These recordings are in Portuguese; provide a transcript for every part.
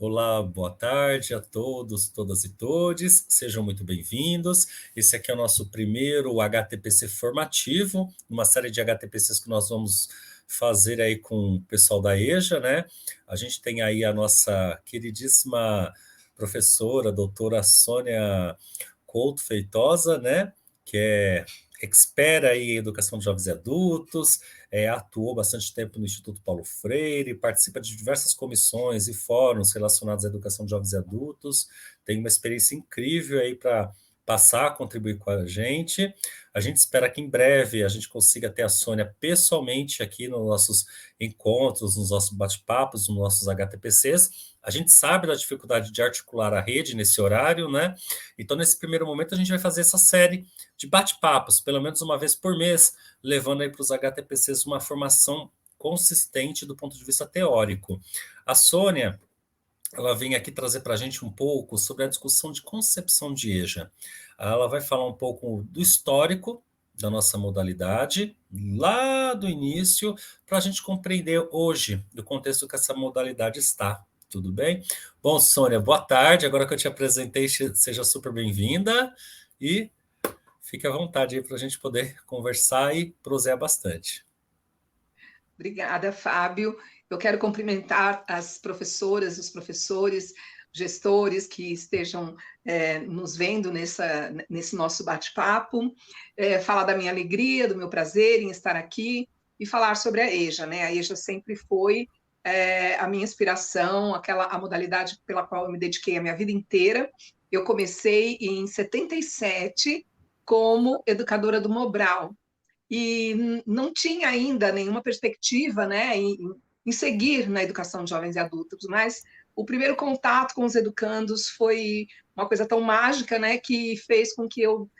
Olá, boa tarde a todos, todas e todes, sejam muito bem-vindos. Esse aqui é o nosso primeiro HTPC formativo, uma série de HTPCs que nós vamos fazer aí com o pessoal da EJA, né? A gente tem aí a nossa queridíssima professora, doutora Sônia Couto Feitosa, né? Que é expert aí em educação de jovens e adultos, atuou bastante tempo no Instituto Paulo Freire, participa de diversas comissões e fóruns relacionados à educação de jovens e adultos, tem uma experiência incrível aí para passar, contribuir com a gente. A gente espera que em breve a gente consiga ter a Sônia pessoalmente aqui nos nossos encontros, nos nossos bate-papos, nos nossos HTPCs. A gente sabe da dificuldade de articular a rede nesse horário, né? Então, nesse primeiro momento, a gente vai fazer essa série de bate-papos, pelo menos uma vez por mês, levando aí para os HTPCs uma formação consistente do ponto de vista teórico. A Sônia, ela vem aqui trazer para a gente um pouco sobre a discussão de concepção de EJA. Ela vai falar um pouco do histórico da nossa modalidade, lá do início, para a gente compreender hoje do contexto que essa modalidade está. Tudo bem? Bom, Sônia, boa tarde. Agora que eu te apresentei, seja super bem-vinda e fique à vontade aí para a gente poder conversar e prosear bastante. Obrigada, Fábio. Eu quero cumprimentar as professoras, os professores, gestores que estejam nos vendo nesse nosso bate-papo, falar da minha alegria, do meu prazer em estar aqui e falar sobre a EJA, né? A EJA sempre foi a minha inspiração, a modalidade pela qual eu me dediquei a minha vida inteira. Eu comecei em 77 como educadora do Mobral, e não tinha ainda nenhuma perspectiva, né, em seguir na educação de jovens e adultos, mas o primeiro contato com os educandos foi uma coisa tão mágica, né, que fez com que eu,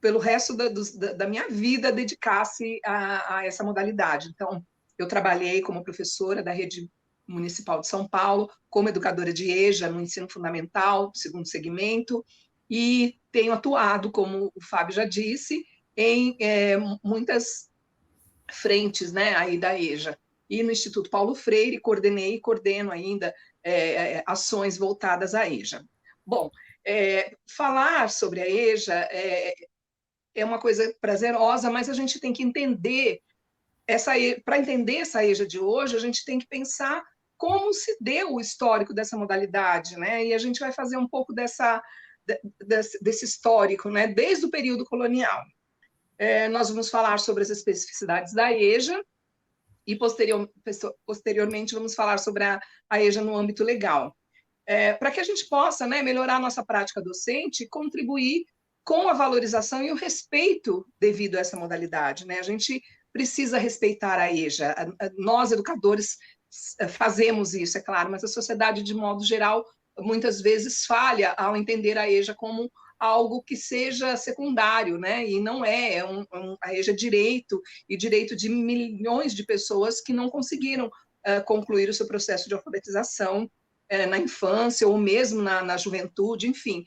pelo resto da minha vida, dedicasse a essa modalidade. Então, eu trabalhei como professora da rede municipal de São Paulo, como educadora de EJA no ensino fundamental, segundo segmento, e tenho atuado, como o Fábio já disse, em muitas frentes, né, aí da EJA. E no Instituto Paulo Freire, coordenei e coordeno ainda ações voltadas à EJA. Bom, falar sobre a EJA é uma coisa prazerosa, mas a gente tem que entender para entender essa EJA de hoje, a gente tem que pensar como se deu o histórico dessa modalidade, né? E a gente vai fazer um pouco desse histórico, né? Desde o período colonial. Nós vamos falar sobre as especificidades da EJA e posteriormente vamos falar sobre a EJA no âmbito legal. Para que a gente possa, né, melhorar a nossa prática docente e contribuir com a valorização e o respeito devido a essa modalidade, né? A gente precisa respeitar a EJA. Nós, educadores, fazemos isso, é claro, mas a sociedade, de modo geral, muitas vezes falha ao entender a EJA como algo que seja secundário, né? E não a EJA é direito, e direito de milhões de pessoas que não conseguiram concluir o seu processo de alfabetização na infância ou mesmo na juventude, enfim.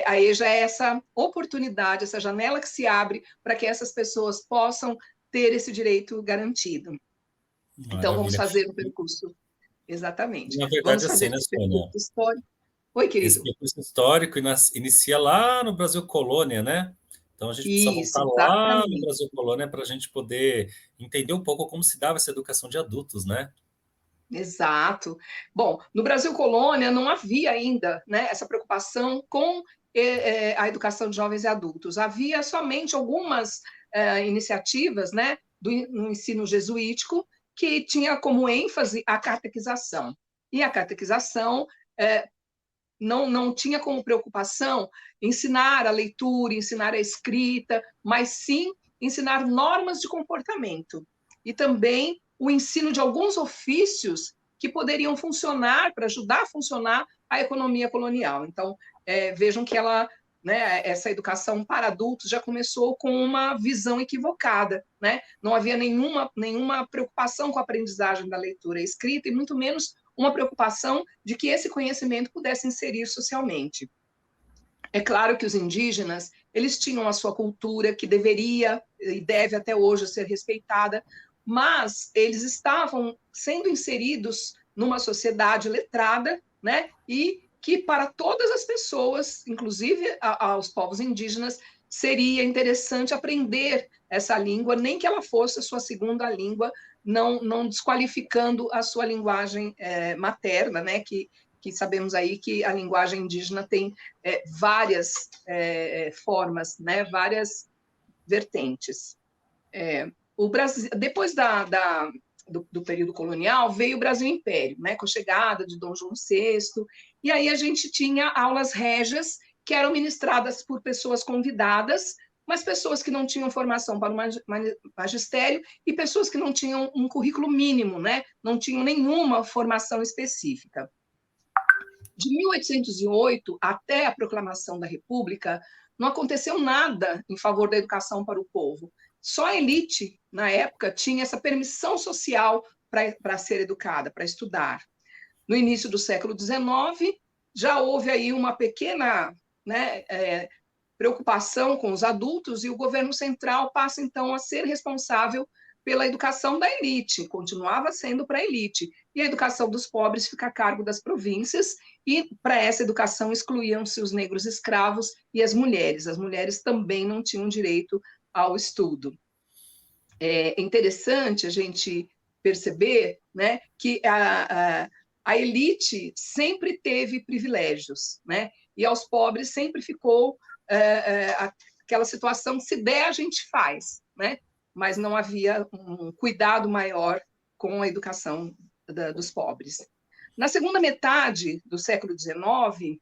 A EJA é essa oportunidade, essa janela que se abre para que essas pessoas possam ter esse direito garantido. Então, vamos Maravilha. fazer um percurso, exatamente. Na verdade, Vamos fazer assim, né, esse Sônia? percurso histórico. Oi, Esse querido. percurso histórico inicia lá no Brasil Colônia, né? Então a gente precisa Isso, voltar lá no exatamente. Brasil Colônia para a gente poder entender um pouco como se dava essa educação de adultos, né? Exato. Bom, no Brasil Colônia não havia ainda, né, essa preocupação com a educação de jovens e adultos. Havia somente algumas iniciativas, né, no ensino jesuítico que tinha como ênfase a catequização. E a catequização não tinha como preocupação ensinar a leitura, ensinar a escrita, mas sim ensinar normas de comportamento. E também o ensino de alguns ofícios que poderiam funcionar para ajudar a funcionar a economia colonial. Então, vejam que essa educação para adultos já começou com uma visão equivocada, né? Não havia nenhuma preocupação com a aprendizagem da leitura e escrita, e muito menos uma preocupação de que esse conhecimento pudesse inserir socialmente. É claro que os indígenas, eles tinham a sua cultura, que deveria e deve até hoje ser respeitada, mas eles estavam sendo inseridos numa sociedade letrada, né? E que para todas as pessoas, inclusive aos povos indígenas, seria interessante aprender essa língua, nem que ela fosse a sua segunda língua, não desqualificando a sua linguagem materna, né? Que sabemos aí que a linguagem indígena tem várias formas, né? Várias vertentes. O Brasil, depois do período colonial, veio o Brasil Império, né, com a chegada de Dom João VI, e aí a gente tinha aulas régias que eram ministradas por pessoas convidadas, mas pessoas que não tinham formação para o magistério e pessoas que não tinham um currículo mínimo, né, não tinham nenhuma formação específica. De 1808 até a proclamação da República, não aconteceu nada em favor da educação para o povo. Só a elite, na época, tinha essa permissão social para ser educada, para estudar. No início do século XIX, já houve aí uma pequena, né, preocupação com os adultos e o governo central passa, então, a ser responsável pela educação da elite, continuava sendo para a elite, e a educação dos pobres fica a cargo das províncias, e para essa educação excluíam-se os negros escravos e as mulheres. As mulheres também não tinham direito ao estudo. É interessante a gente perceber, né, que a elite sempre teve privilégios, né, e aos pobres sempre ficou aquela situação, se der, a gente faz, né, mas não havia um cuidado maior com a educação dos pobres. Na segunda metade do século XIX,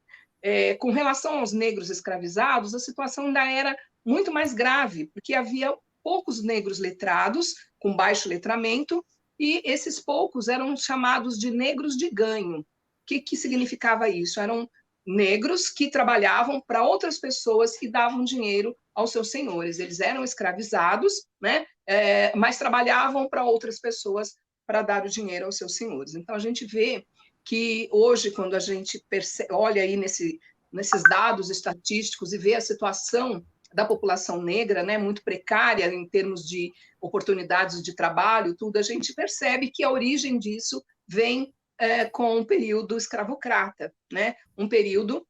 com relação aos negros escravizados, a situação ainda era muito mais grave, porque havia poucos negros letrados, com baixo letramento, e esses poucos eram chamados de negros de ganho. O que significava isso? Eram negros que trabalhavam para outras pessoas que davam dinheiro aos seus senhores. Eles eram escravizados, né? Mas trabalhavam para outras pessoas para dar o dinheiro aos seus senhores. Então, a gente vê que hoje, quando a gente olha aí nesses dados estatísticos e vê a situação da população negra, né, muito precária em termos de oportunidades de trabalho, tudo, a gente percebe que a origem disso vem com o período escravocrata, né? Um período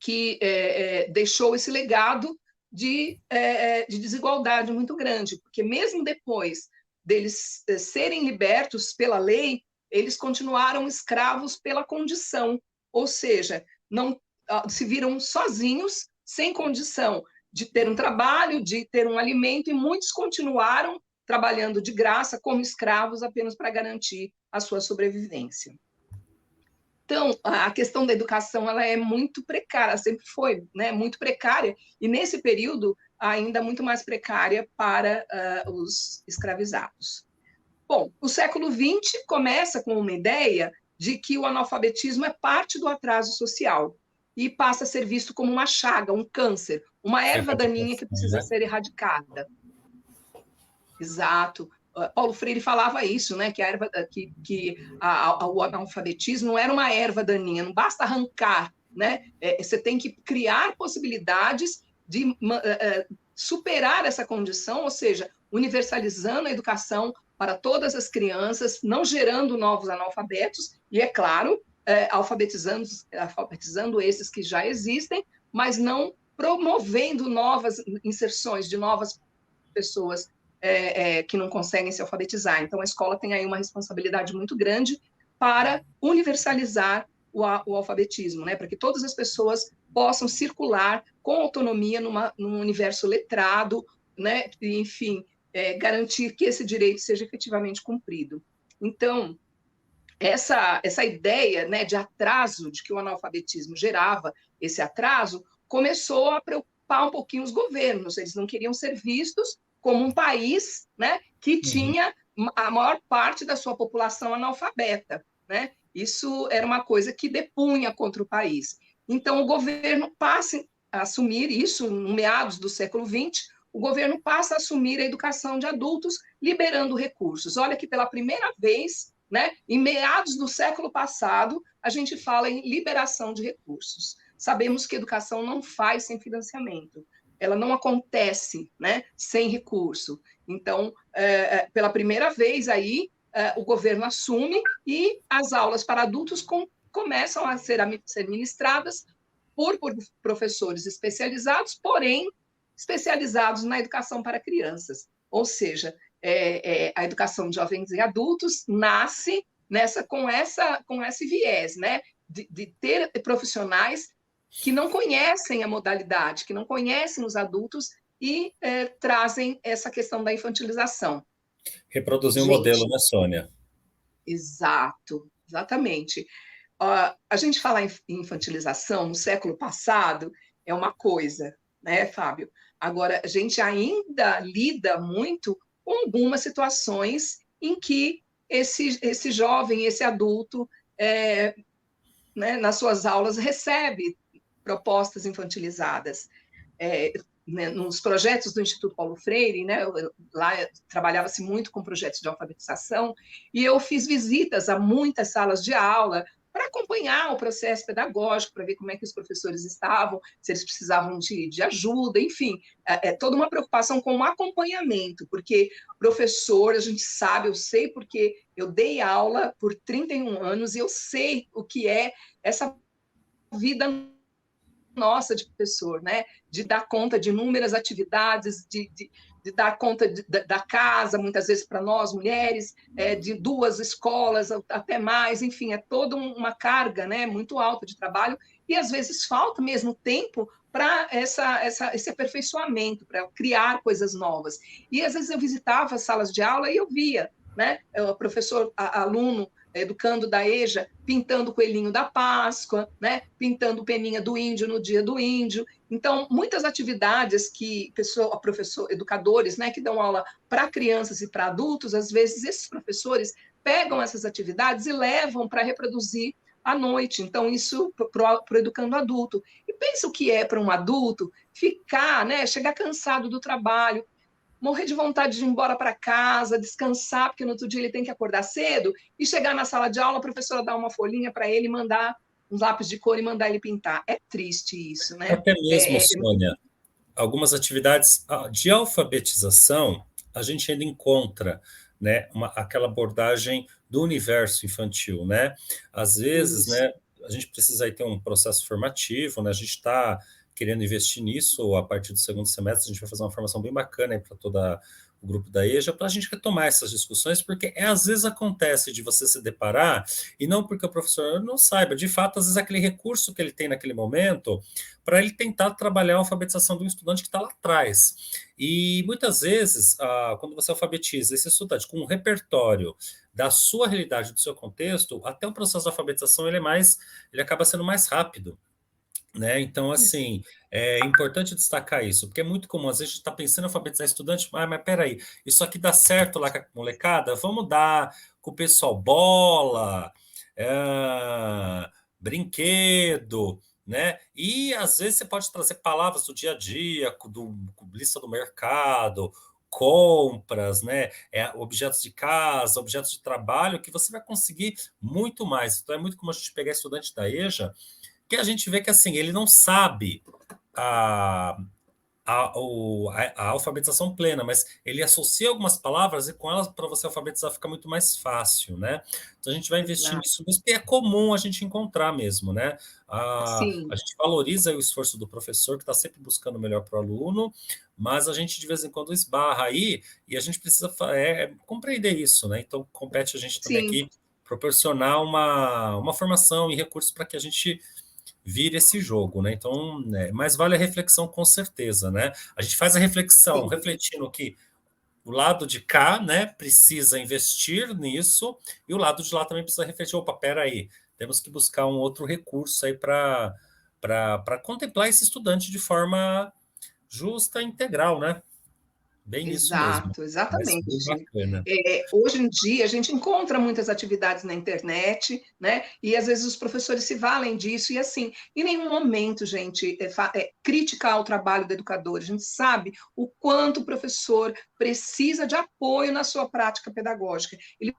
que deixou esse legado de desigualdade muito grande, porque mesmo depois deles serem libertos pela lei, eles continuaram escravos pela condição, ou seja, não se viram sozinhos, sem condição de ter um trabalho, de ter um alimento, e muitos continuaram trabalhando de graça como escravos apenas para garantir a sua sobrevivência. Então, a questão da educação ela é muito precária, sempre foi, né, muito precária, e nesse período ainda muito mais precária para os escravizados. Bom, o século XX começa com uma ideia de que o analfabetismo é parte do atraso social e passa a ser visto como uma chaga, um câncer, uma erva daninha que precisa ser erradicada. Exato. Paulo Freire falava isso, né? Que o analfabetismo não era uma erva daninha, não basta arrancar, né? Você tem que criar possibilidades de superar essa condição, ou seja, universalizando a educação para todas as crianças, não gerando novos analfabetos, e, é claro, alfabetizando esses que já existem, mas não promovendo novas inserções de novas pessoas que não conseguem se alfabetizar. Então, a escola tem aí uma responsabilidade muito grande para universalizar o alfabetismo, né? Para que todas as pessoas possam circular com autonomia num universo letrado, né? E, enfim, garantir que esse direito seja efetivamente cumprido. Então, essa ideia, né, de atraso, de que o analfabetismo gerava esse atraso, começou a preocupar um pouquinho os governos. Eles não queriam ser vistos como um país, né, que tinha a maior parte da sua população analfabeta, né? Isso era uma coisa que depunha contra o país. Então, o governo passa a assumir isso, no meados do século XX, o governo passa a assumir a educação de adultos, liberando recursos. Olha que pela primeira vez, né, em meados do século passado, a gente fala em liberação de recursos. Sabemos que educação não faz sem financiamento, ela não acontece, né, sem recurso. Então, pela primeira vez aí, o governo assume, e as aulas para adultos começam a ser ministradas por professores especializados, porém especializados na educação para crianças. Ou seja, a educação de jovens e adultos nasce com esse viés, né, de ter profissionais que não conhecem a modalidade, que não conhecem os adultos e trazem essa questão da infantilização. Reproduzir o modelo, né, Sônia? Exato, exatamente. A gente falar em infantilização no século passado é uma coisa, né, Fábio? Agora, a gente ainda lida muito com algumas situações em que esse jovem, esse adulto, né, nas suas aulas, recebe propostas infantilizadas. Né, nos projetos do Instituto Paulo Freire, né, lá trabalhava-se muito com projetos de alfabetização, e eu fiz visitas a muitas salas de aula para acompanhar o processo pedagógico, para ver como é que os professores estavam, se eles precisavam de ajuda, enfim, toda uma preocupação com o acompanhamento, porque professor, a gente sabe, eu sei porque eu dei aula por 31 anos e eu sei o que é essa vida nossa de professor, né? De dar conta de inúmeras atividades, de dar conta da casa, muitas vezes para nós, mulheres, de 2 escolas, até mais, enfim, é toda uma carga, né, muito alta de trabalho, e às vezes falta mesmo tempo para esse aperfeiçoamento, para criar coisas novas. E às vezes eu visitava as salas de aula e eu via, né, o professor, aluno, educando da EJA, pintando o coelhinho da Páscoa, né? Pintando peninha do índio no dia do índio. Então, muitas atividades que educadores, né, que dão aula para crianças e para adultos, às vezes esses professores pegam essas atividades e levam para reproduzir à noite. Então, isso para o educando adulto. E pensa o que é para um adulto ficar, né, chegar cansado do trabalho, morrer de vontade de ir embora para casa, descansar, porque no outro dia ele tem que acordar cedo, e chegar na sala de aula, a professora dar uma folhinha para ele, mandar uns lápis de cor e mandar ele pintar. É triste isso, né? Até mesmo, Sônia, algumas atividades de alfabetização, a gente ainda encontra, né, aquela abordagem do universo infantil, né? Às vezes, Isso. né, a gente precisa aí ter um processo formativo, né? A gente está querendo investir nisso a partir do segundo semestre, a gente vai fazer uma formação bem bacana para todo o grupo da EJA, para a gente retomar essas discussões, porque às vezes acontece de você se deparar, e não porque o professor não saiba, de fato, às vezes aquele recurso que ele tem naquele momento, para ele tentar trabalhar a alfabetização do estudante que está lá atrás. E muitas vezes, quando você alfabetiza esse estudante com um repertório da sua realidade, do seu contexto, até o processo de alfabetização ele acaba sendo mais rápido. Né? Então, assim, é importante destacar isso, porque é muito comum, às vezes, a gente está pensando em alfabetizar estudante, mas peraí, isso aqui dá certo lá com a molecada? Vamos dar com o pessoal bola, brinquedo, né? E às vezes você pode trazer palavras do dia a dia, lista do mercado, compras, né? Objetos de casa, objetos de trabalho, que você vai conseguir muito mais. Então, é muito comum a gente pegar estudante da EJA que a gente vê que assim ele não sabe a, a alfabetização plena, mas ele associa algumas palavras e com elas para você alfabetizar fica muito mais fácil, né? Então a gente vai investir nisso, porque é comum a gente encontrar mesmo, né? A gente valoriza o esforço do professor que está sempre buscando o melhor para o aluno, mas a gente de vez em quando esbarra aí e a gente precisa compreender isso, né? Então compete a gente também aqui proporcionar uma formação e recursos para que a gente vira esse jogo, né? Então, mas vale a reflexão com certeza, né? A gente faz a reflexão, refletindo que o lado de cá, né, precisa investir nisso e o lado de lá também precisa refletir. Opa, peraí, temos que buscar um outro recurso aí para contemplar esse estudante de forma justa e integral, né? Bem isso mesmo. Exato, exatamente. Mas bem bacana. Hoje em dia, a gente encontra muitas atividades na internet, né? E às vezes os professores se valem disso, e assim, em nenhum momento, gente, criticar o trabalho do educador. A gente sabe o quanto o professor precisa de apoio na sua prática pedagógica. Ele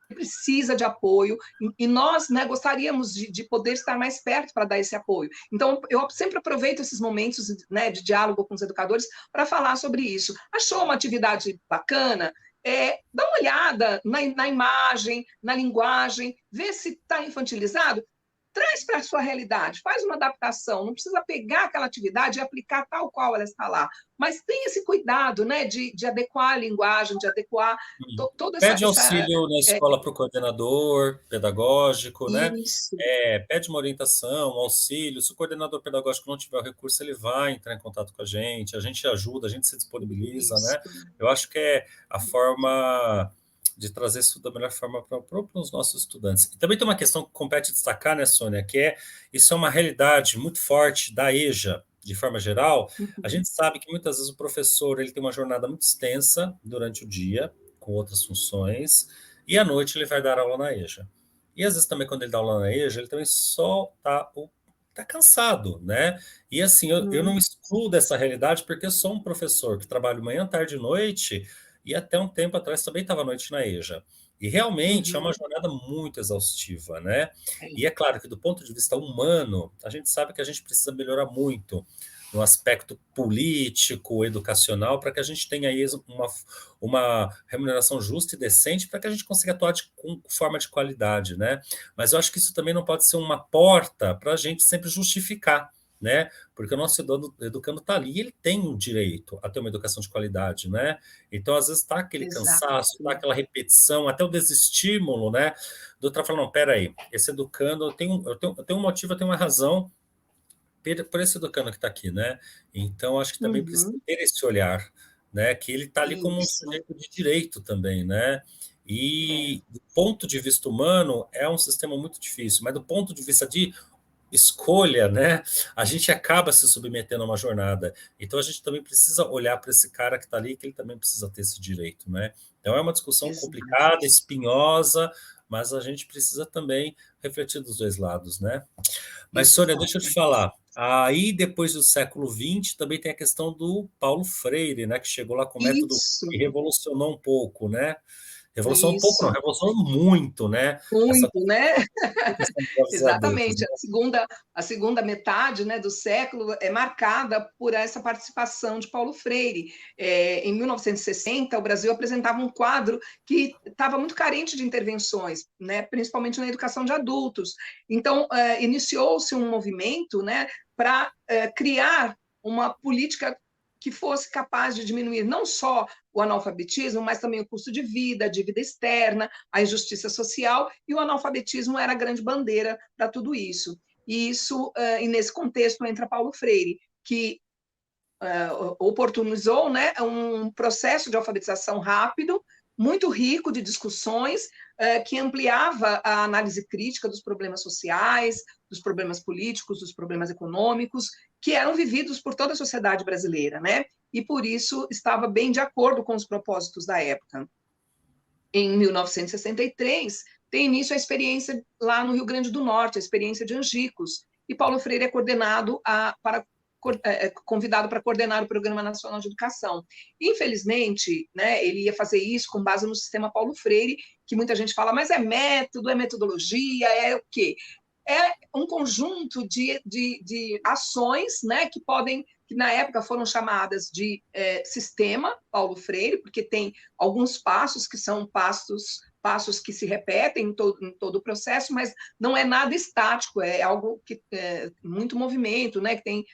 precisa de apoio e nós, né, gostaríamos de poder estar mais perto para dar esse apoio. Então, eu sempre aproveito esses momentos, né, de diálogo com os educadores para falar sobre isso. Achou uma atividade bacana? Dá uma olhada na imagem, na linguagem, vê se está infantilizado. traz para a sua realidade, faz uma adaptação, não precisa pegar aquela atividade e aplicar tal qual ela está lá, mas tem esse cuidado, né, de adequar a linguagem, de adequar toda Pede auxílio na é, escola para o coordenador pedagógico, né? isso, Pede uma orientação, um auxílio. Se o coordenador pedagógico não tiver o recurso, ele vai entrar em contato com a gente ajuda, a gente se disponibiliza, né? isso, Eu acho que é a forma de trazer isso da melhor forma para os nossos estudantes. E também tem uma questão que compete destacar, né, Sônia, que isso é uma realidade muito forte da EJA, de forma geral. A gente sabe que muitas vezes o professor ele tem uma jornada muito extensa durante o dia, com outras funções, e à noite ele vai dar aula na EJA. E às vezes também quando ele dá aula na EJA, ele também só tá cansado, né? E assim, eu não me excluo dessa realidade porque eu sou um professor que trabalha manhã, tarde e noite, e até um tempo atrás também estava à noite na EJA. E realmente é uma jornada muito exaustiva, né? E é claro que do ponto de vista humano, a gente sabe que a gente precisa melhorar muito no aspecto político, educacional, para que a gente tenha aí uma remuneração justa e decente, para que a gente consiga atuar com forma de qualidade, né? Mas eu acho que isso também não pode ser uma porta para a gente sempre justificar, né? Porque o nosso educando está ali, ele tem o direito a ter uma educação de qualidade, né? Então, às vezes, está aquele exato, cansaço, está aquela repetição, até o desestímulo, né? Do outro falando, não, peraí, esse educando, eu tenho um motivo, eu tenho uma razão por esse educando que está aqui, né? Então, acho que também precisa ter esse olhar, né? Que ele está ali como um isso, sujeito de direito também, né? E do ponto de vista humano, é um sistema muito difícil, mas do ponto de vista de escolha, né? A gente acaba se submetendo a uma jornada. Então, a gente também precisa olhar para esse cara que está ali, que ele também precisa ter esse direito, né? Então, é uma discussão exato, complicada, espinhosa, mas a gente precisa também refletir dos dois lados, né? Mas, Sônia, deixa eu te exato. falar. Aí, depois do século XX, também tem a questão do Paulo Freire, né, que chegou lá com o método Isso, que revolucionou um pouco, né? Revolucionou um pouco, não, isso. revolucionou muito, né? Essa Muito, né? questão dos jovens adultos, Exatamente. né? A segunda metade, né, do século é marcada por essa participação de Paulo Freire. Em 1960, o Brasil apresentava um quadro que estava muito carente de intervenções, né, principalmente na educação de adultos. Então, iniciou-se um movimento, né, para criar uma política que fosse capaz de diminuir não só o analfabetismo, mas também o custo de vida, a dívida externa, a injustiça social, e o analfabetismo era a grande bandeira para tudo isso. E nesse contexto entra Paulo Freire, que oportunizou, né, um processo de alfabetização rápido, muito rico de discussões, que ampliava a análise crítica dos problemas sociais, dos problemas políticos, dos problemas econômicos, que eram vividos por toda a sociedade brasileira, né? E por isso estava bem de acordo com os propósitos da época. Em 1963, tem início a experiência lá no Rio Grande do Norte, a experiência de Angicos, e Paulo Freire é convidado para coordenar o Programa Nacional de Educação. Infelizmente, né, ele ia fazer isso com base no sistema Paulo Freire, que muita gente fala, mas é método, é metodologia, é o quê? É um conjunto de ações, né, que na época foram chamadas de sistema Paulo Freire, porque tem alguns passos que são passos que se repetem em todo o processo, mas não é nada estático, é algo que muito movimento, né, que tem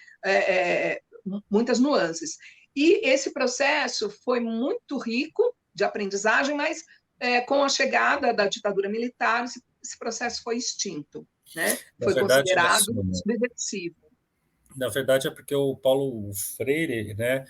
muitas nuances. E esse processo foi muito rico de aprendizagem, mas com a chegada da ditadura militar, esse processo foi extinto, né? Na Foi verdade, né, considerado Sônia? subversivo. Na verdade, é porque o Paulo Freire, né,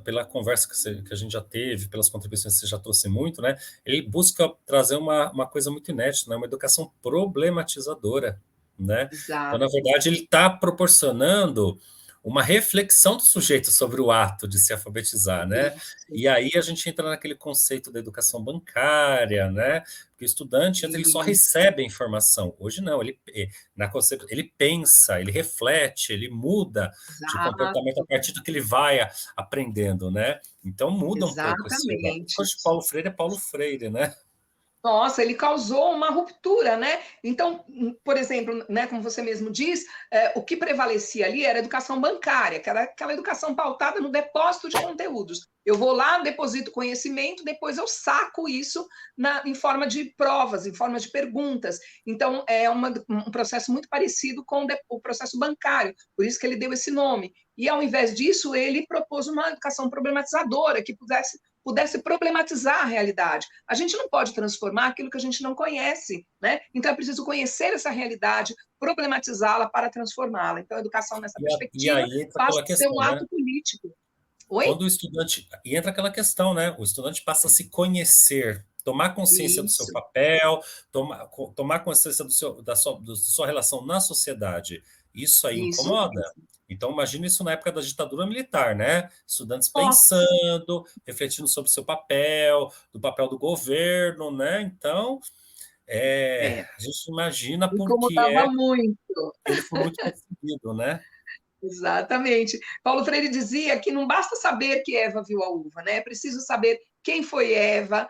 pela conversa que a gente já teve, pelas contribuições que você já trouxe muito, né, ele busca trazer uma coisa muito inédita, né, uma educação problematizadora, né? Então, na Exato. verdade, ele está proporcionando uma reflexão do sujeito sobre o ato de se alfabetizar, né? Isso, E aí a gente entra naquele conceito da educação bancária, né? Porque o estudante antes ele só isso, recebe a informação. Hoje não, ele pensa, ele reflete, ele muda de comportamento a exato, partir do que ele vai aprendendo, né? Então muda um pouco esse olhar. Por isso que exatamente. hoje Paulo Freire é Paulo Freire, né? Nossa, ele causou uma ruptura, né? Então, por exemplo, né, como você mesmo diz, o que prevalecia ali era a educação bancária, que era aquela educação pautada no depósito de conteúdos. Eu vou lá, deposito conhecimento, depois eu saco isso em forma de provas, em forma de perguntas. Então, é um processo muito parecido com o processo bancário, por isso que ele deu esse nome. E, ao invés disso, ele propôs uma educação problematizadora, que pudesse problematizar a realidade. A gente não pode transformar aquilo que a gente não conhece, né? Então é preciso conhecer essa realidade, problematizá-la para transformá-la. Então a educação nessa E perspectiva aí entra passa aquela a ser um questão, né? ato político. Oi? Quando o estudante. E entra aquela questão, né? O estudante passa a se conhecer, tomar consciência do seu Isso, papel, tomar consciência da sua relação na sociedade. Isso aí isso incomoda. mesmo. Então, imagina isso na época da ditadura militar, né? Estudantes Nossa, pensando, refletindo sobre o seu papel, do papel do governo, né? Então, a gente imagina porque incomodava muito. ele foi muito perseguido, né? Exatamente. Paulo Freire dizia que não basta saber que Eva viu a uva, né? É preciso saber quem foi Eva,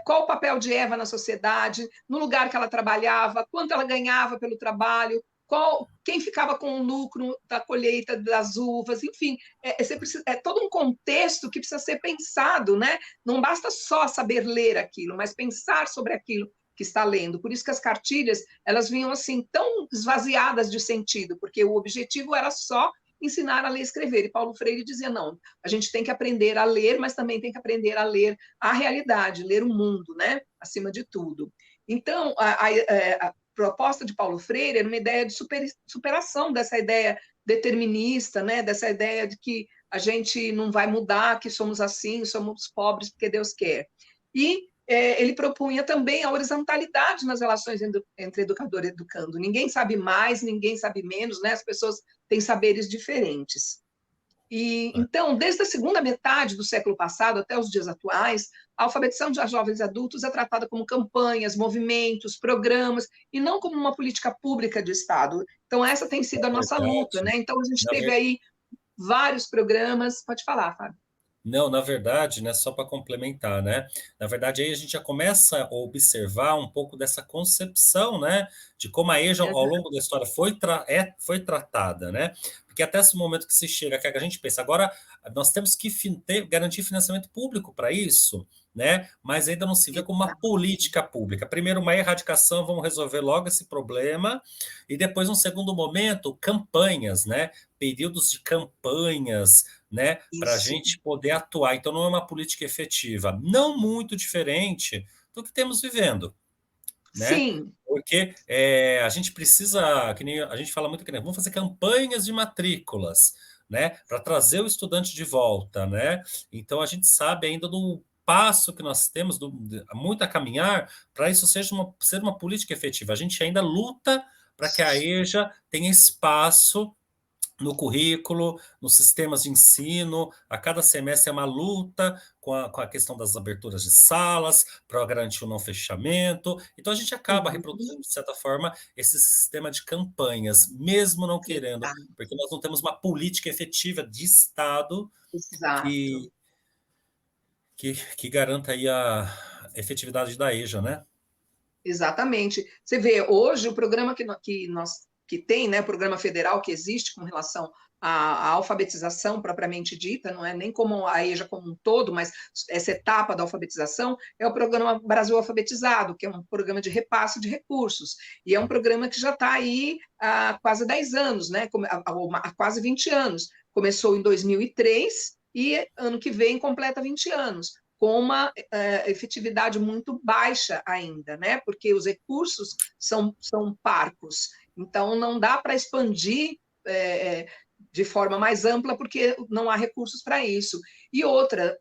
qual o papel de Eva na sociedade, no lugar que ela trabalhava, quanto ela ganhava pelo trabalho, quem ficava com o lucro da colheita das uvas, enfim, é todo um contexto que precisa ser pensado, né? Não basta só saber ler aquilo, mas pensar sobre aquilo que está lendo. Por isso que as cartilhas, elas vinham assim tão esvaziadas de sentido, porque o objetivo era só ensinar a ler e escrever. E Paulo Freire dizia, não, a gente tem que aprender a ler, mas também tem que aprender a ler a realidade, ler o mundo, né? Acima de tudo. Então, a proposta de Paulo Freire era uma ideia de superação dessa ideia determinista, né? Dessa ideia de que a gente não vai mudar, que somos assim, somos pobres porque Deus quer. E ele propunha também a horizontalidade nas relações entre educador e educando. Ninguém sabe mais, ninguém sabe menos, né? As pessoas têm saberes diferentes. E então, desde a segunda metade do século passado até os dias atuais, a alfabetização de jovens e adultos é tratada como campanhas, movimentos, programas, e não como uma política pública de Estado. Então, essa tem sido a Na nossa luta, verdade, né? Então, a gente na teve ver- aí vários programas. Pode falar, Fábio. Não, na verdade, né, só para complementar, né? Na verdade, aí a gente já começa a observar um pouco dessa concepção, né, de como a EJA, ao longo da história, foi tratada, né? Porque até esse momento que se chega, que a gente pensa, agora nós temos que garantir financiamento público para isso, né? Mas ainda não se vê como uma política pública. Primeiro, uma erradicação, vamos resolver logo esse problema, e depois, num segundo momento, campanhas, né? Períodos de campanhas, né, para a Isso. gente poder atuar. Então, não é uma política efetiva, não muito diferente do que temos vivendo, né? Sim, Porque a gente precisa, que nem a gente fala muito que vamos fazer campanhas de matrículas, né, para trazer o estudante de volta, né? Então, a gente sabe ainda do passo que nós temos, muito a caminhar para isso ser uma política efetiva. A gente ainda luta para que a EJA tenha espaço no currículo, nos sistemas de ensino, a cada semestre é uma luta com a questão das aberturas de salas, para garantir o não fechamento. Então, a gente acaba reproduzindo, de certa forma, esse sistema de campanhas, mesmo não querendo, porque nós não temos uma política efetiva de Estado exato. que, que garanta aí a efetividade da EJA, né? Exatamente. Você vê, hoje, o programa que tem, né, o programa federal que existe com relação à alfabetização propriamente dita, não é nem como a EJA como um todo, mas essa etapa da alfabetização, é o programa Brasil Alfabetizado, que é um programa de repasse de recursos. E é um programa que já está aí há quase 10 anos, né, há quase 20 anos. Começou em 2003 e ano que vem completa 20 anos com uma efetividade muito baixa ainda, né? Porque os recursos são parcos. Então, não dá para expandir de forma mais ampla, porque não há recursos para isso. E outra,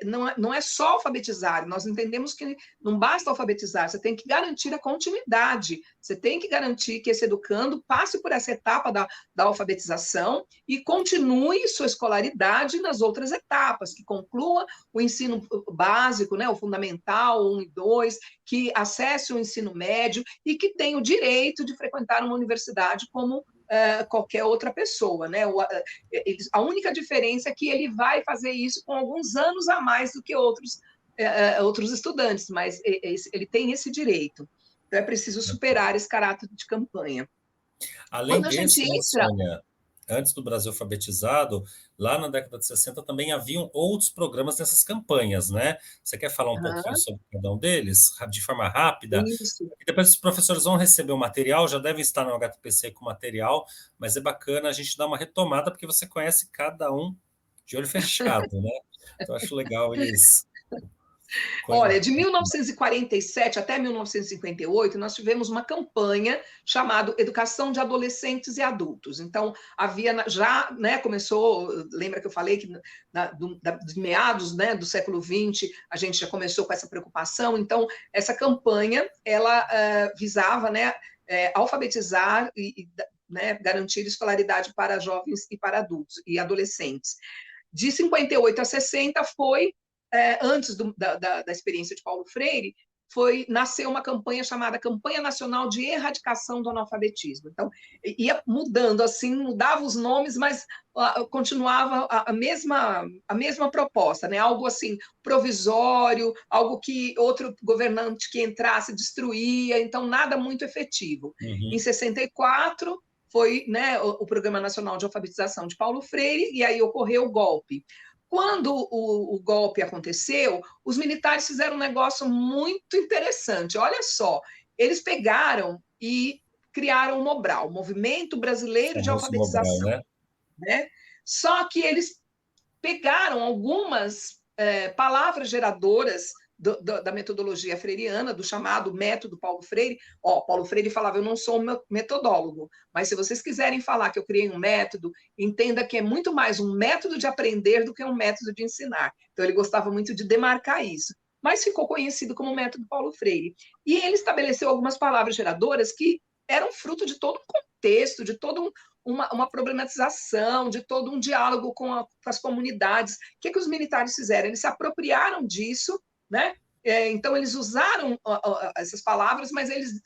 não é só alfabetizar, nós entendemos que não basta alfabetizar, você tem que garantir a continuidade, você tem que garantir que esse educando passe por essa etapa da alfabetização e continue sua escolaridade nas outras etapas, que conclua o ensino básico, né, o fundamental, 1 e 2, que acesse o ensino médio e que tenha o direito de frequentar uma universidade como qualquer outra pessoa, né? A única diferença é que ele vai fazer isso com alguns anos a mais do que outros outros estudantes, mas ele tem esse direito. Então, é preciso superar esse caráter de campanha. Além Quando a gente desse, né, entra... Sônia, antes do Brasil alfabetizado, lá na década de 60 também haviam outros programas nessas campanhas, né? Você quer falar um pouquinho sobre cada um deles, de forma rápida? Isso. E depois os professores vão receber o material, já devem estar no HTPC com material, mas é bacana a gente dar uma retomada, porque você conhece cada um de olho fechado, né? Então, acho legal eles... Olha, de 1947 até 1958, nós tivemos uma campanha chamada Educação de Adolescentes e Adultos. Então, havia já, né, começou, lembra que eu falei que dos meados, né, do século XX, a gente já começou com essa preocupação. Então, essa campanha, ela visava, né, alfabetizar e né, garantir escolaridade para jovens e para adultos e adolescentes. De 58 a 60 foi antes da experiência de Paulo Freire, nasceu uma campanha chamada Campanha Nacional de Erradicação do Analfabetismo. Então, ia mudando, assim, mudava os nomes, mas continuava a mesma proposta, né? Algo assim, provisório, algo que outro governante que entrasse destruía, então nada muito efetivo. Em 64, foi, né, o Programa Nacional de Alfabetização de Paulo Freire, e aí ocorreu o golpe. Quando o golpe aconteceu, os militares fizeram um negócio muito interessante. Olha só, eles pegaram e criaram o Mobral, Movimento Brasileiro de Mobral, Alfabetização. né? Né? Só que eles pegaram algumas palavras geradoras da metodologia freiriana, do chamado método Paulo Freire. Paulo Freire falava, eu não sou um metodólogo, mas se vocês quiserem falar que eu criei um método, entenda que é muito mais um método de aprender do que um método de ensinar. Então, ele gostava muito de demarcar isso, mas ficou conhecido como método Paulo Freire. E ele estabeleceu algumas palavras geradoras que eram fruto de todo um contexto, de todo uma problematização, de todo um diálogo com as comunidades. O que os militares fizeram? Eles se apropriaram disso, né? Então, eles usaram essas palavras, mas eles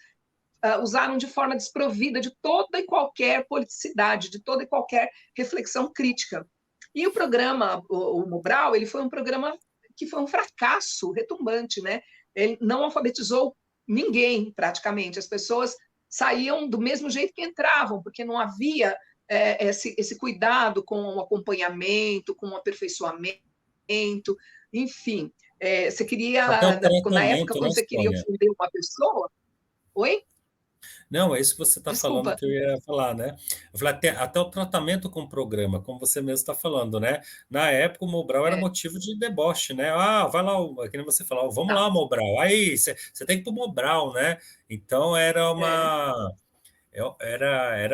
usaram de forma desprovida de toda e qualquer politicidade, de toda e qualquer reflexão crítica. E o programa, o Mobral, ele foi um programa que foi um fracasso retumbante, né? Ele não alfabetizou ninguém, praticamente. As pessoas saíam do mesmo jeito que entravam, porque não havia esse cuidado com o acompanhamento, com o aperfeiçoamento, enfim. Você queria, Até o na época, tratamento, né, quando você queria Sônia? ofender uma pessoa... Oi? Não, é isso que você está falando Desculpa. que eu ia falar, né? Eu falei, até o tratamento com o programa, como você mesmo está falando, né? Na época, o Mobral era motivo de deboche, né? Ah, vai lá, que nem você falou, vamos lá, Mobral. Aí, você tem que ir para o Mobral, né? Então, era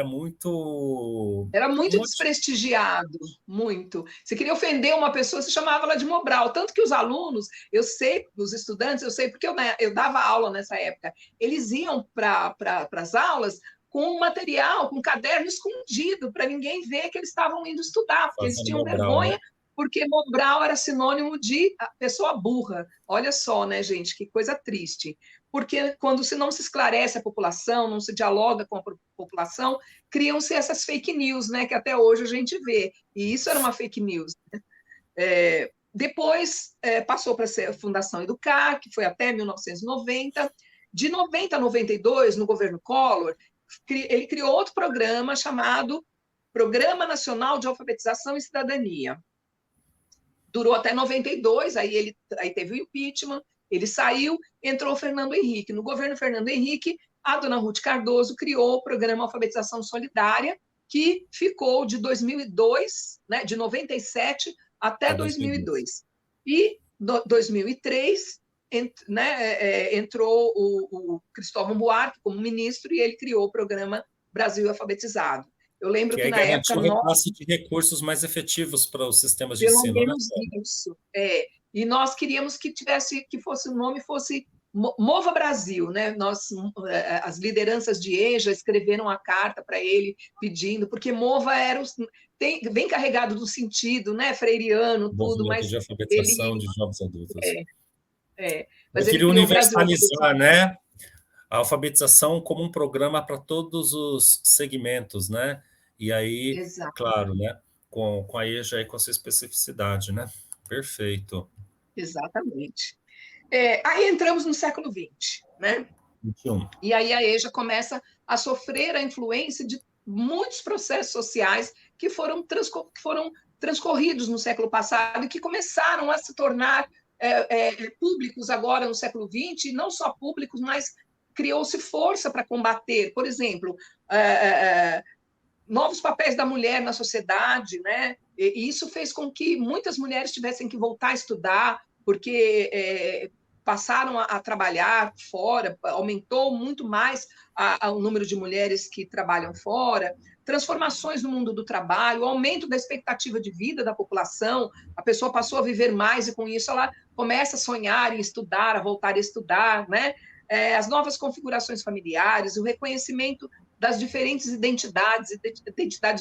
muito... Era muito desprestigiado, muito. Se queria ofender uma pessoa, se chamava ela de Mobral. Tanto que os alunos, eu sei, os estudantes, eu sei, porque eu dava aula nessa época, eles iam para as aulas com material, com caderno escondido, para ninguém ver que eles estavam indo estudar, porque eles fazendo tinham Mobral, né? vergonha, porque Mobral era sinônimo de pessoa burra. Olha só, né, gente, que coisa triste. Porque quando não se esclarece a população, não se dialoga com a população, criam-se essas fake news, né, que até hoje a gente vê. E isso era uma fake news. Depois passou para ser a Fundação Educar, que foi até 1990. De 90 a 92, no governo Collor, ele criou outro programa chamado Programa Nacional de Alfabetização e Cidadania. Durou até 92, aí teve o impeachment, ele saiu, entrou o Fernando Henrique. No governo Fernando Henrique, a dona Ruth Cardoso criou o programa Alfabetização Solidária, que ficou de 2002, né, de 97 até 2002. E 2003 entrou o Cristóvão Buarque como ministro e ele criou o programa Brasil Alfabetizado. Eu lembro que aí na época... garantiu o repasse de recursos mais efetivos para os sistemas de Pelo ensino, né? menos isso. E nós queríamos que fosse o nome fosse Mova Brasil, né? As lideranças de EJA escreveram a carta para ele pedindo, porque Mova bem carregado do sentido, né? Freiriano, tudo, Movimento mas de alfabetização ele de jovens adultos. Eu mas ele queria criou o Brasil universalizar, Alfabetizado. né, a alfabetização como um programa para todos os segmentos, né? E aí, Exato. claro, né, com a EJA e com a sua especificidade, né? Perfeito. Exatamente. Aí entramos no século XX, né? 21. E aí a EJA começa a sofrer a influência de muitos processos sociais que foram transcorridos no século passado e que começaram a se tornar públicos agora no século XX, e não só públicos, mas criou-se força para combater, por exemplo, novos papéis da mulher na sociedade, né? E isso fez com que muitas mulheres tivessem que voltar a estudar, porque passaram a trabalhar fora, aumentou muito mais o número de mulheres que trabalham fora, transformações no mundo do trabalho, aumento da expectativa de vida da população, a pessoa passou a viver mais e com isso ela começa a sonhar em estudar, a voltar a estudar, né? As novas configurações familiares, o reconhecimento das diferentes identidades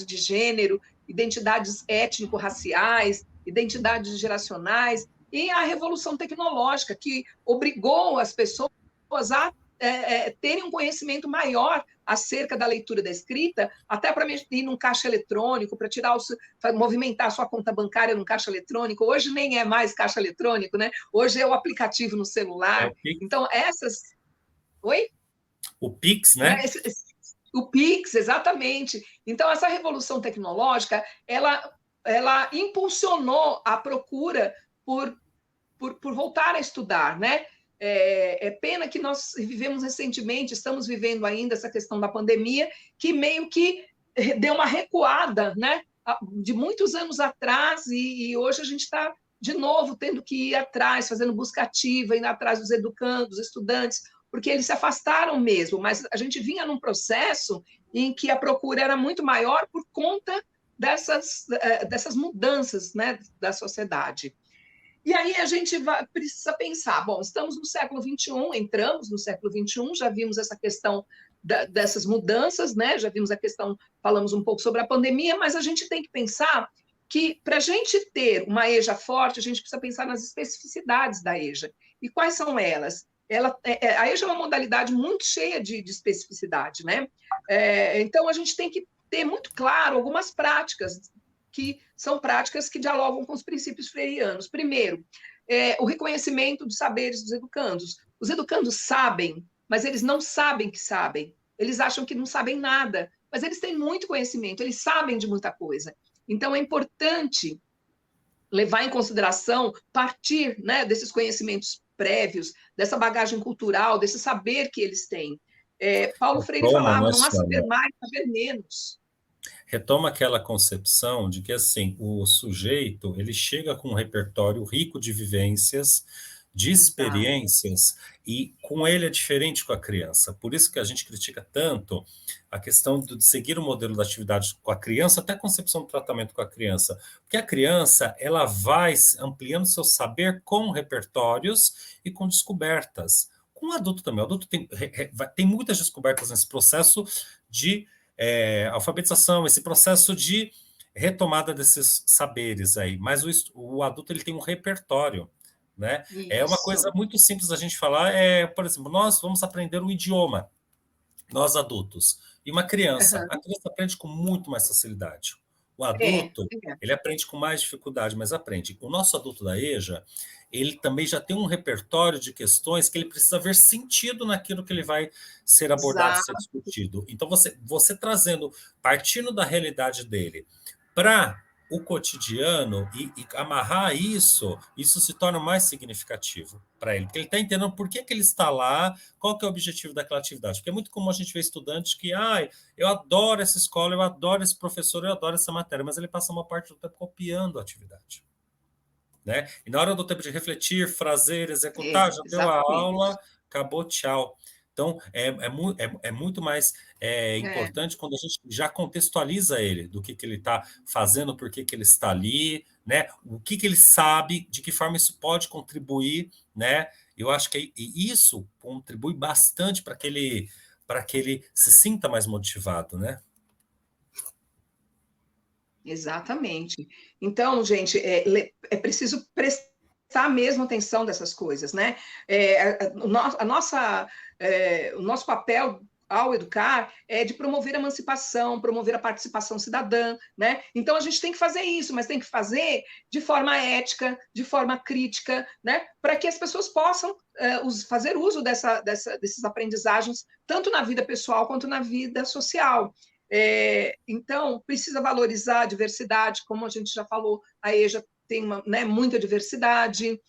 de gênero, identidades étnico-raciais, identidades geracionais, e a revolução tecnológica, que obrigou as pessoas a terem um conhecimento maior acerca da leitura da escrita, até para ir num caixa eletrônico, para movimentar a sua conta bancária num caixa eletrônico. Hoje nem é mais caixa eletrônico, né? Hoje é o aplicativo no celular. Então, Oi? O Pix, né? O Pix, exatamente. Então, essa revolução tecnológica, ela impulsionou a procura por voltar a estudar, né? Pena que nós vivemos recentemente, estamos vivendo ainda essa questão da pandemia, que meio que deu uma recuada, né? De muitos anos atrás, e hoje a gente está, de novo, tendo que ir atrás, fazendo busca ativa, indo atrás dos educandos, dos estudantes, porque eles se afastaram mesmo, mas a gente vinha num processo em que a procura era muito maior por conta dessas mudanças, né, da sociedade. E aí a gente precisa pensar, bom, estamos no século XXI, entramos no século XXI, já vimos essa questão dessas mudanças, né? Já vimos a questão, falamos um pouco sobre a pandemia, mas a gente tem que pensar que para a gente ter uma EJA forte, a gente precisa pensar nas especificidades da EJA. E quais são elas? A EJA é uma modalidade muito cheia de especificidade, né? Então, a gente tem que ter muito claro algumas práticas que são práticas que dialogam com os princípios freirianos. Primeiro, o reconhecimento dos saberes dos educandos. Os educandos sabem, mas eles não sabem que sabem. Eles acham que não sabem nada, mas eles têm muito conhecimento, eles sabem de muita coisa. Então, é importante levar em consideração, partir, né, desses conhecimentos prévios, dessa bagagem cultural, desse saber que eles têm. Paulo Freire falava, não há saber mais, saber menos. Retoma aquela concepção de que, assim, o sujeito, ele chega com um repertório rico de vivências, de experiências, e com ele é diferente com a criança. Por isso que a gente critica tanto a questão de seguir o modelo da atividade com a criança, até a concepção do tratamento com a criança. Porque a criança, ela vai ampliando seu saber com repertórios e com descobertas. Com o adulto também. O adulto tem muitas descobertas nesse processo de alfabetização, esse processo de retomada desses saberes aí. Mas o adulto ele tem um repertório, né? É uma coisa muito simples a gente falar, por exemplo, nós vamos aprender um idioma, nós adultos, e uma criança. A criança aprende com muito mais facilidade. O adulto, ele aprende com mais dificuldade, mas aprende. O nosso adulto da EJA, ele também já tem um repertório de questões que ele precisa ver sentido naquilo que ele vai ser abordado, ser discutido. Então, você trazendo, partindo da realidade dele para o cotidiano e amarrar isso se torna mais significativo para ele, porque ele está entendendo por que ele está lá, qual que é o objetivo daquela atividade. Porque é muito comum a gente ver estudantes que, eu adoro essa escola, eu adoro esse professor, eu adoro essa matéria, mas ele passa uma parte do tempo copiando a atividade. Né? E na hora do tempo de refletir, fazer, executar, já deu a aula, acabou, tchau. Então, é muito mais importante quando a gente já contextualiza ele, do que ele está fazendo, por que ele está ali, né? O que ele sabe, de que forma isso pode contribuir, né? Eu acho que isso contribui bastante para que ele se sinta mais motivado, né? Exatamente. Então, gente, é preciso prestar mesmo atenção dessas coisas, né? O nosso papel ao educar é de promover a emancipação, promover a participação cidadã, né? Então a gente tem que fazer isso, mas tem que fazer de forma ética, de forma crítica, né? Para que as pessoas possam fazer uso desses aprendizagens, tanto na vida pessoal quanto na vida social. Então, precisa valorizar a diversidade, como a gente já falou, a EJA tem muita diversidade,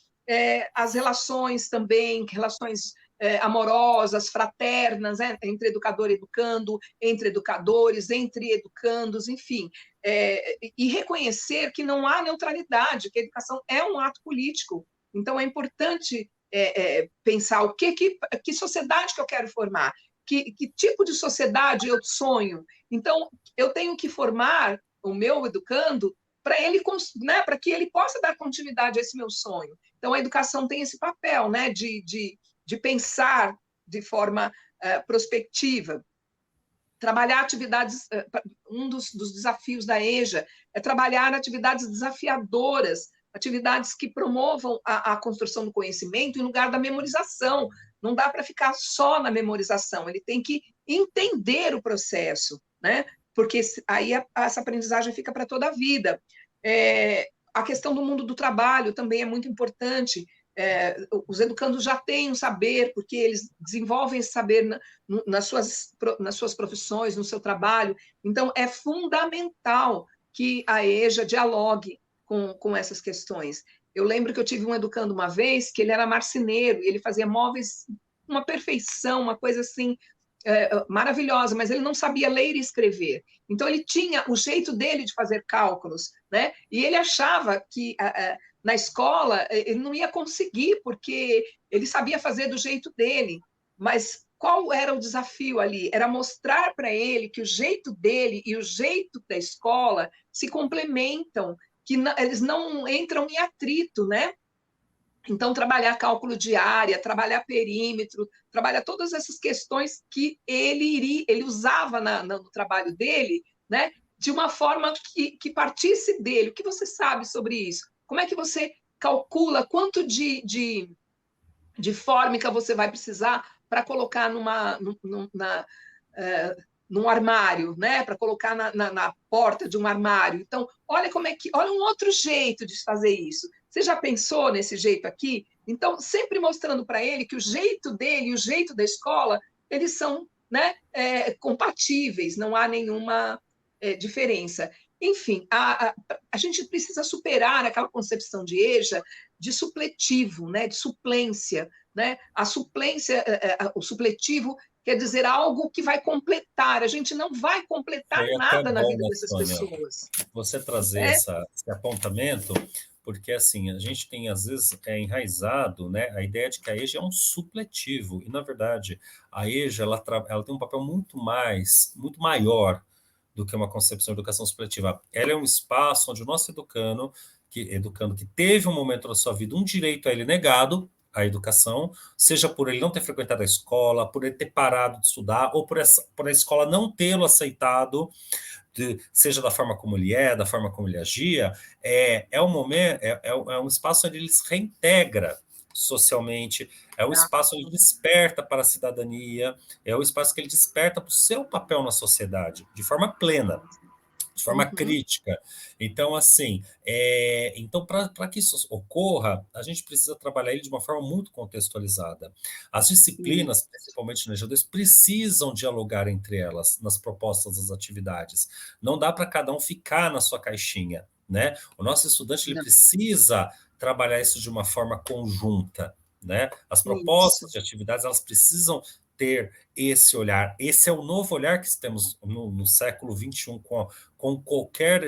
as relações também, relações amorosas, fraternas, entre educador e educando, entre educadores, entre educandos, enfim, e reconhecer que não há neutralidade, que a educação é um ato político. Então, é importante pensar que sociedade que eu quero formar, que tipo de sociedade eu sonho. Então, eu tenho que formar o meu educando para ele, né, para que ele possa dar continuidade a esse meu sonho. Então, a educação tem esse papel, né, de pensar de forma prospectiva. Trabalhar atividades, um dos desafios da EJA é trabalhar atividades desafiadoras, atividades que promovam a construção do conhecimento em lugar da memorização. Não dá para ficar só na memorização, ele tem que entender o processo, né? Porque aí essa aprendizagem fica para toda a vida. A questão do mundo do trabalho também é muito importante. Os educandos já têm um saber, porque eles desenvolvem esse saber nas suas profissões, no seu trabalho. Então, é fundamental que a EJA dialogue com essas questões. Eu lembro que eu tive um educando uma vez, que ele era marceneiro, e ele fazia móveis, uma perfeição, uma coisa assim, maravilhosa, mas ele não sabia ler e escrever. Então, ele tinha o jeito dele de fazer cálculos, né? E ele achava que na escola ele não ia conseguir, porque ele sabia fazer do jeito dele. Mas qual era o desafio ali? Era mostrar para ele que o jeito dele e o jeito da escola se complementam, que eles não entram em atrito, né? Então, trabalhar cálculo de área, trabalhar perímetro, trabalhar todas essas questões que ele usava no trabalho dele, né, de uma forma que partisse dele. O que você sabe sobre isso? Como é que você calcula quanto de fórmica você vai precisar para colocar num armário, né? Para colocar na porta de um armário. Então, olha um outro jeito de fazer isso. Você já pensou nesse jeito aqui? Então, sempre mostrando para ele que o jeito dele e o jeito da escola, eles são, né, compatíveis, não há nenhuma diferença. Enfim, a gente precisa superar aquela concepção de EJA de supletivo, né, de suplência. Né? A suplência, o supletivo quer dizer algo que vai completar. A gente não vai completar Foi até nada na bom, vida né, dessas Sônia, pessoas. você trazer esse apontamento, porque assim, a gente tem às vezes enraizado, né, a ideia de que a EJA é um supletivo, e na verdade a EJA ela tem um papel muito maior do que uma concepção de educação supletiva. Ela é um espaço onde o nosso educando que teve um momento da sua vida, um direito a ele negado, a educação, seja por ele não ter frequentado a escola, por ele ter parado de estudar, ou por a escola não tê-lo aceitado, seja da forma como ele da forma como ele agia, um momento, é um espaço onde ele se reintegra socialmente, é um espaço onde ele desperta para a cidadania, é um espaço que ele desperta para o seu papel na sociedade, de forma plena, de forma crítica. Então, assim, então para que isso ocorra, a gente precisa trabalhar ele de uma forma muito contextualizada. As disciplinas, principalmente no EJA2, precisam dialogar entre elas nas propostas das atividades. Não dá para cada um ficar na sua caixinha, né? O nosso estudante ele precisa trabalhar isso de uma forma conjunta, né? As propostas de atividades elas precisam ter esse olhar. Esse é o novo olhar que temos no século XXI com qualquer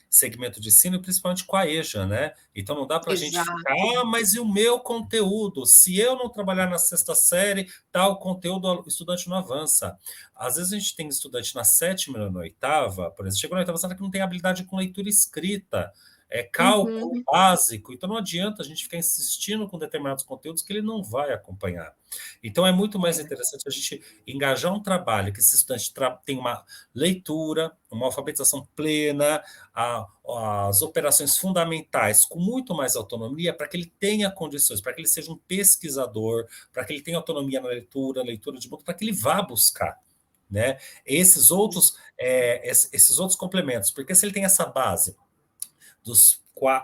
segmento de ensino, principalmente com a EJA, né? Então não dá para a gente ficar, mas e o meu conteúdo? Se eu não trabalhar na sexta série, tal conteúdo o estudante não avança. Às vezes a gente tem estudante na sétima e na oitava, por exemplo, chegou na oitava série que não tem habilidade com leitura escrita. cálculo Uhum. básico, então não adianta a gente ficar insistindo com determinados conteúdos que ele não vai acompanhar. Então é muito mais É, interessante a gente engajar um trabalho que esse estudante tem uma leitura, uma alfabetização plena, as operações fundamentais com muito mais autonomia para que ele tenha condições, para que ele seja um pesquisador, para que ele tenha autonomia na leitura, leitura de mundo, para que ele vá buscar, né? Esses outros complementos, porque se ele tem essa base dos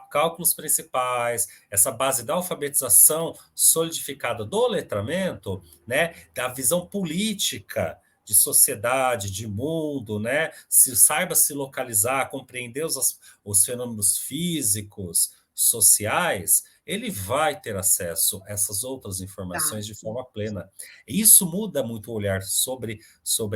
cálculos principais, essa base da alfabetização solidificada do letramento, né, da visão política de sociedade, de mundo, né, se saiba se localizar, compreender os fenômenos físicos, sociais, ele vai ter acesso a essas outras tá. informações de forma plena. E isso muda muito o olhar sobre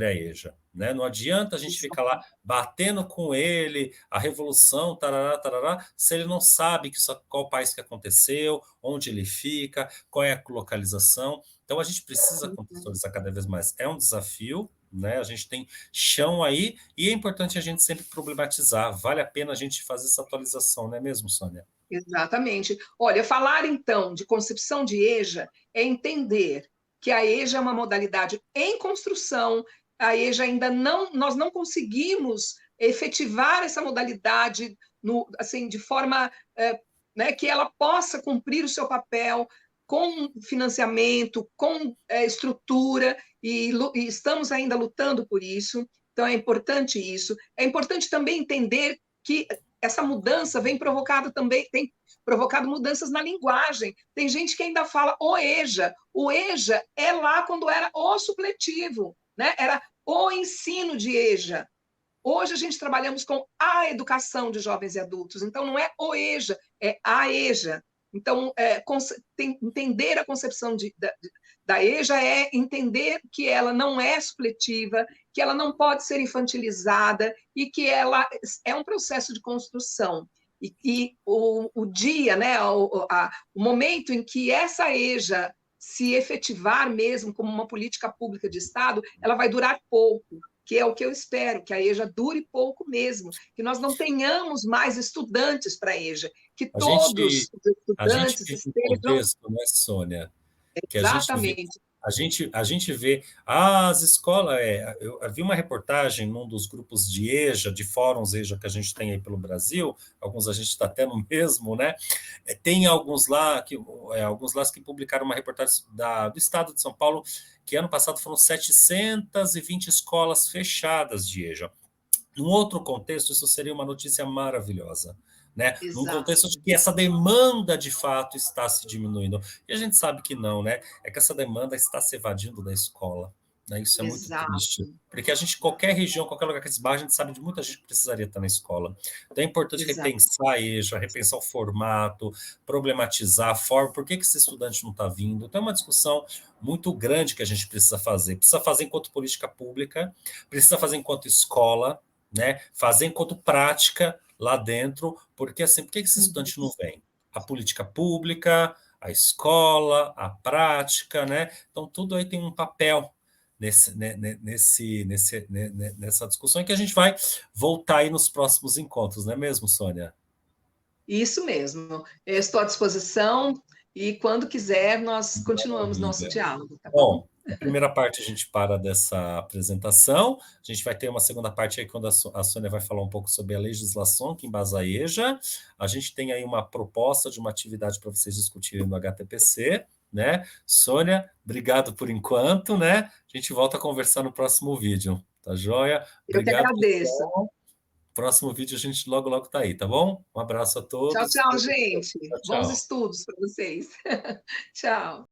a EJA. Né? Não adianta a gente Isso. ficar lá batendo com ele, a revolução, tarará, tarará, se ele não sabe qual país que aconteceu, onde ele fica, qual é a localização. Então, a gente precisa contextualizar cada vez mais. É um desafio, né? A gente tem chão aí, e é importante a gente sempre problematizar. Vale a pena a gente fazer essa atualização, não é mesmo, Sônia? Exatamente. Olha, falar então de concepção de EJA é entender que a EJA é uma modalidade em construção, a EJA ainda não, nós não conseguimos efetivar essa modalidade no, assim, de forma né, que ela possa cumprir o seu papel com financiamento, com estrutura, e estamos ainda lutando por isso. Então, é importante isso. É importante também entender que essa mudança vem provocada também, tem provocado mudanças na linguagem. Tem gente que ainda fala o EJA. O EJA é lá quando era o supletivo, né? Era o ensino de EJA. Hoje a gente trabalhamos com a educação de jovens e adultos, então não é o EJA, é a EJA. Então, entender a concepção da EJA é entender que ela não é supletiva, que ela não pode ser infantilizada e que ela é um processo de construção. O dia, né, o momento em que essa EJA se efetivar mesmo como uma política pública de Estado, ela vai durar pouco, que é o que eu espero, que a EJA dure pouco mesmo, que nós não tenhamos mais estudantes para a EJA, que A todos gente, os a gente estudantes vive um estejam contexto, né, Sônia, que exatamente. a gente vê as escolas. Eu vi uma reportagem num dos grupos de EJA, de fóruns EJA que a gente tem aí pelo Brasil, alguns a gente está até no mesmo, né? Tem alguns lá que publicaram uma reportagem do estado de São Paulo, que ano passado foram 720 escolas fechadas de EJA. Num outro contexto, isso seria uma notícia maravilhosa, né? Num Exato, contexto de que essa demanda de fato está se diminuindo. E a gente sabe que não, né? É que essa demanda está se evadindo da escola. Né? Isso é muito triste. exato, Porque a gente, qualquer região, qualquer lugar que se esbarra, a gente sabe de muita gente que precisaria estar na escola. Então é importante exato. repensar a EJA, repensar o formato, problematizar a forma, por que esse estudante não está vindo. Então é uma discussão muito grande que a gente precisa fazer. Precisa fazer enquanto política pública, precisa fazer enquanto escola, né? Fazer enquanto prática lá dentro, porque assim, por que esse Uhum. estudante não vem? A política pública, a escola, a prática, né? Então, tudo aí tem um papel nessa discussão que a gente vai voltar aí nos próximos encontros, não é mesmo, Sônia? Isso mesmo. Eu estou à disposição e quando quiser nós continuamos nosso Maravilha. diálogo, tá bom? Bom, a primeira parte a gente para dessa apresentação. A gente vai ter uma segunda parte aí, quando a Sônia vai falar um pouco sobre a legislação que embasa a EJA. A gente tem aí uma proposta de uma atividade para vocês discutirem no HTPC, né? Sônia, obrigado por enquanto, né? A gente volta a conversar no próximo vídeo, tá joia? Eu que Obrigado, agradeço. pessoal. Próximo vídeo a gente logo, logo tá aí, tá bom? Um abraço a Tchau, todos. tchau, gente. Tchau, Bons tchau. estudos para vocês. Tchau.